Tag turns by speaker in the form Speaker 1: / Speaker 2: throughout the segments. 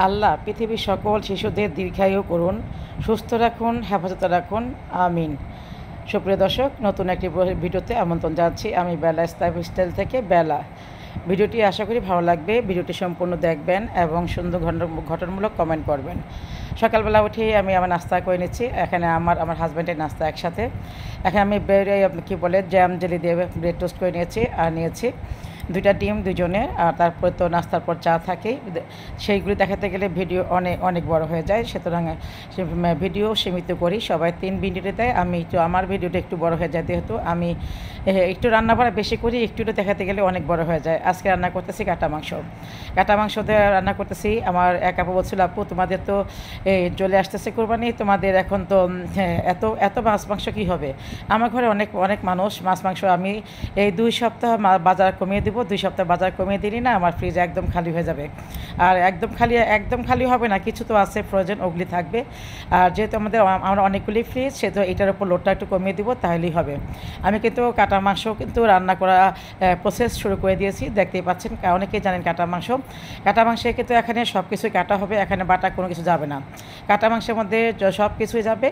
Speaker 1: আল্লাহ পৃথিবীর সকল শিশুদের দীর্ঘায়ু করুন, সুস্থ রাখুন, হেফাজতে রাখুন, আমিন। সুপ্রিয় দর্শক, নতুন একটি ভিডিওতে আমন্ত্রণ জানাচ্ছি। আমি বেলা স্টাইল থেকে বেলা। ভিডিওটি আশা করি ভালো লাগবে। ভিডিওটি সম্পূর্ণ দেখবেন এবং সুন্দর ঘটনামূলক কমেন্ট করবেন। সকালবেলা উঠেই আমি আমার নাস্তা করে নিচ্ছি। এখানে আমার হাজব্যান্ডের নাস্তা একসাথে। এখানে আমি কী বলে জ্যাম জেলি দিয়ে ব্রেড টোস্ট করে নিয়েছি আর নিয়েছি 2টা ডিম দুজনে। আর তারপরে তো নাস্তার পর চা থাকেই, সেইগুলি দেখাতে গেলে ভিডিও অনেক বড় হয়ে যায়। সুতরাং ভিডিও সীমিত করি, সবাই 3 মিনিটে দেয়। আমি একটু আমার ভিডিওটা একটু বড় হয়ে যায়, যেহেতু আমি একটু রান্না বাড়া বেশি করি, একটু দেখাতে গেলে অনেক বড় হয়ে যায়। আজকে রান্না করতেছি কাটা মাংস দিয়ে রান্না করতেছি। আমার এক আপু বলছিল, আপু তোমাদের তো চলে আসতেছে কোরবানি, তোমাদের এখন তো এত মাংস কী হবে? আমার ঘরে অনেক মানুষ, মাংস আমি এই 2 সপ্তাহ বাজার কমিয়ে দিব। 2 সপ্তাহ বাজার কমিয়ে দিলি না, আমার ফ্রিজ একদম খালি হয়ে যাবে। আর একদম খালি হবে না, কিছু তো আছে ফ্রোজেন, ওগুলি থাকবে। আর যেহেতু আমরা অনেকগুলি ফ্রিজ, সেহেতু এটার উপর লোডটা একটু কমিয়ে দিব, তাহলেই হবে। আমি কিন্তু কাটা মাংস কিন্তু রান্না করা প্রসেস শুরু করে দিয়েছি, দেখতেই পাচ্ছেন। অনেকেই জানেন কাটা মাংসে কিন্তু এখানে সব কিছুই কাটা হবে, এখানে বাটা কোনো কিছু যাবে না। কাটা মাংসের মধ্যে সব কিছুই যাবে,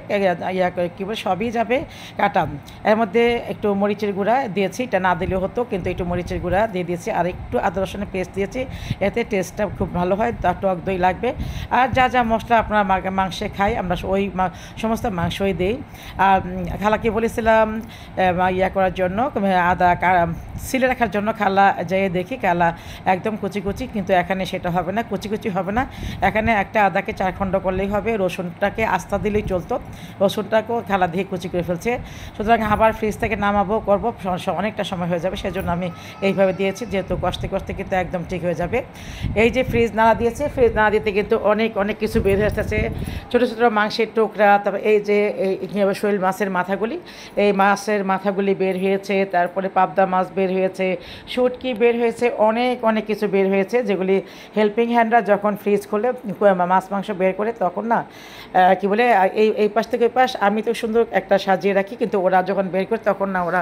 Speaker 1: কী বলে সবই যাবে কাটা। এর মধ্যে একটু মরিচের গুঁড়া দিয়েছি, এটা না দিলেও হতো, কিন্তু একটু মরিচের গুঁড়া দিয়ে দিয়েছি। আর একটু আদা রসুনের পেস্ট দিয়েছি, এতে টেস্টটা খুব ভালো হয়। তার টক দই লাগবে। আর যা মশলা আপনার মাংসে খাই, আমরা ওই সমস্ত মাংসই দিই। আর খালাকে বলেছিলাম করার জন্য, আদা সিলে রাখার জন্য। খালা যেয়ে দেখি খালা একদম কুচি, কিন্তু এখানে সেটা হবে না, কুচি হবে না। এখানে একটা আদাকে 4 খণ্ড করলেই হবে, রসুনটাকে আস্তা দিলেই চলতো। রসুনটাকেও খালা দিয়ে কুচি করে ফেলছে। সুতরাং আবার ফ্রিজ থেকে নামাবো করবো, অনেকটা সময় হয়ে যাবে, সেজন্য আমি এইভাবে দিয়েছি, যেহেতু কষতে কিন্তু একদম ঠিক হয়ে যাবে। এই যে ফ্রিজ নাড়া দিতে কিন্তু অনেক কিছু বের হয়ে আসতেছে, ছোটো মাংসের টুকরা। তারপর এই যে শৈল মাছের মাথাগুলি, এই মাছের মাথাগুলি বের হয়েছে। তারপরে পাবদা মাছ বের হয়েছে, শুটকি বের হয়েছে, অনেক কিছু বের হয়েছে, যেগুলি হেল্পিং হ্যান্ডরা যখন ফ্রিজ খুলে মাংস বের করে, তখন না কী বলে এই পাশ থেকে ওই পাশ আমি তো সুন্দর একটা সাজিয়ে রাখি, কিন্তু ওরা যখন বের করে তখন না ওরা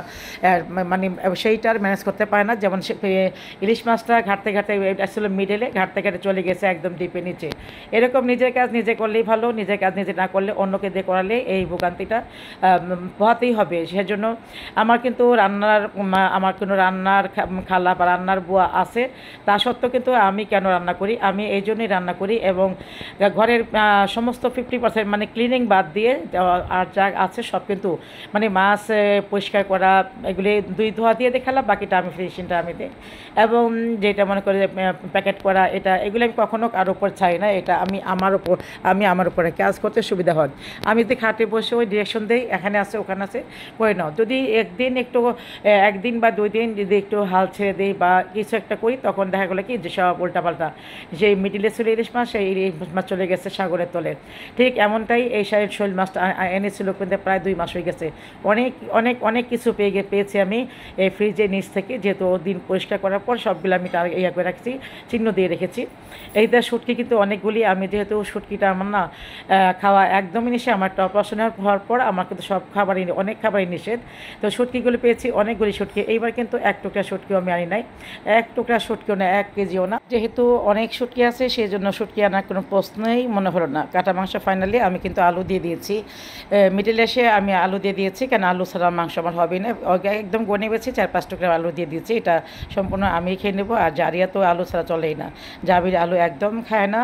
Speaker 1: মানে সেইটার ম্যানেজ করতে পারে না। যেমন ইলিশ মাছটা ঘাটতে আসলে মিডেলে ঘাটতে চলে গেছে একদম ডিপে নিচে। এরকম নিজের কাজ নিজে করলেই ভালো, নিজের কাজ নিজে না করলে অন্যকে দিয়ে করালে এই ভোগান্তিটা পোহাতেই হবে। সেজন্য আমার কিন্তু আমার কোনো রান্নার খালা বা রান্নার বুয়া আছে, তা সত্ত্বেও কিন্তু আমি কেন রান্না করি, আমি এই জন্যই রান্না করি। এবং ঘরের সমস্ত 50% মানে ক্লিনিং বাদ দিয়ে আর যা আছে সব কিন্তু মানে মাছ পরিষ্কার করা, এগুলি 2 ধোয়া দিয়ে দেখালাম, বাকিটা আমি ফিনিশিংটা আমি দিই। এবং যেটা মনে করে প্যাকেট করা, এগুলো আমি কখনো কারোর উপর চাই না। এটা আমি আমার উপরে কাজ করতে সুবিধা হয়। আমি যদি খাটে বসে ওই ডিরেকশন দিই, এখানে আছে ওখানে আছে করে নাও। যদি একদিন বা 2 দিন যদি একটু হাল ছেড়ে দিই বা কিছু একটা করি, তখন দেখা গেলো কি যে সব উল্টাপাল্টা, যে মিডিলে ছিল ইলিশ মাছ, সেই ইলিশ মাছ চলে গেছে সাগরের তলে। ঠিক এমনটাই এই শৈল মাছটা এনেছিল, কিন্তু প্রায় 2 মাস হয়ে গেছে। অনেক কিছু পেয়েছি আমি এই ফ্রিজের নিচ থেকে, যেহেতু দিন পরিষ্কার করার পর সবগুলো আমি করে রাখছি, চিহ্ন দিয়ে রেখেছি। এইটা শুটকি কিন্তু অনেকগুলি, আমি যেহেতু শুটকিটা আমার না খাওয়া একদমই নিষেধ, আমার অপারেশন হওয়ার পর আমার কিন্তু অনেক খাবারই নিষেধ। তো শুটকিগুলো পেয়েছি অনেকগুলি শুটকি। এইবার কিন্তু 1 টুকরা শুটকিও আমি আনি নাই, 1 টুকরা শুটকিও না, 1 কেজিও না। যেহেতু অনেক শুটকি আছে, সেই জন্য শুটকি আনার কোনো প্রশ্নই মনে হলো না। কাটা মাংস ফাইনালি আমি কিন্তু আলু দিয়ে দিয়েছি, মিডিল এসে আমি আলু দিয়ে দিয়েছি, কেন আলু ছাড়া মাংস আমার হবে না। একদম গনে বেছে 4-5 টুকরা আলু দিয়ে দিয়েছি, এটা সম্পূর্ণ আমি খেয়ে নেবো। আর জারিয়া তো আলু ছাড়া চলেই না, জাবির আলু একদম খায় না।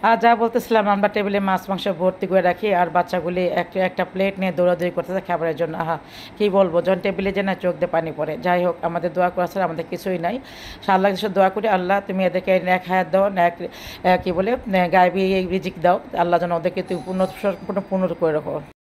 Speaker 1: আর যা বলতেছিলাম, আমরা টেবিলে মাংস ভর্তি করে রাখি, আর বাচ্চাগুলি একটা প্লেট নিয়ে দৌড়াদৌড়ি করতেছে খাবারের জন্য। কী বলবো, যখন টেবিলে যে না চোখ দিয়ে পানি পড়ে। যাই হোক, আমাদের দোয়া করা ছাড়া আমাদের কিছুই নাই। আল্লাহ কাছে দোয়া করি, আল্লাহ তুমি এদেরকে ন্যাক হায়াত দাও, কী বলে গায়েবী রিজিক দাও। আল্লাহ যেন ওদেরকে তুমি পূর্ণ করে রাখো।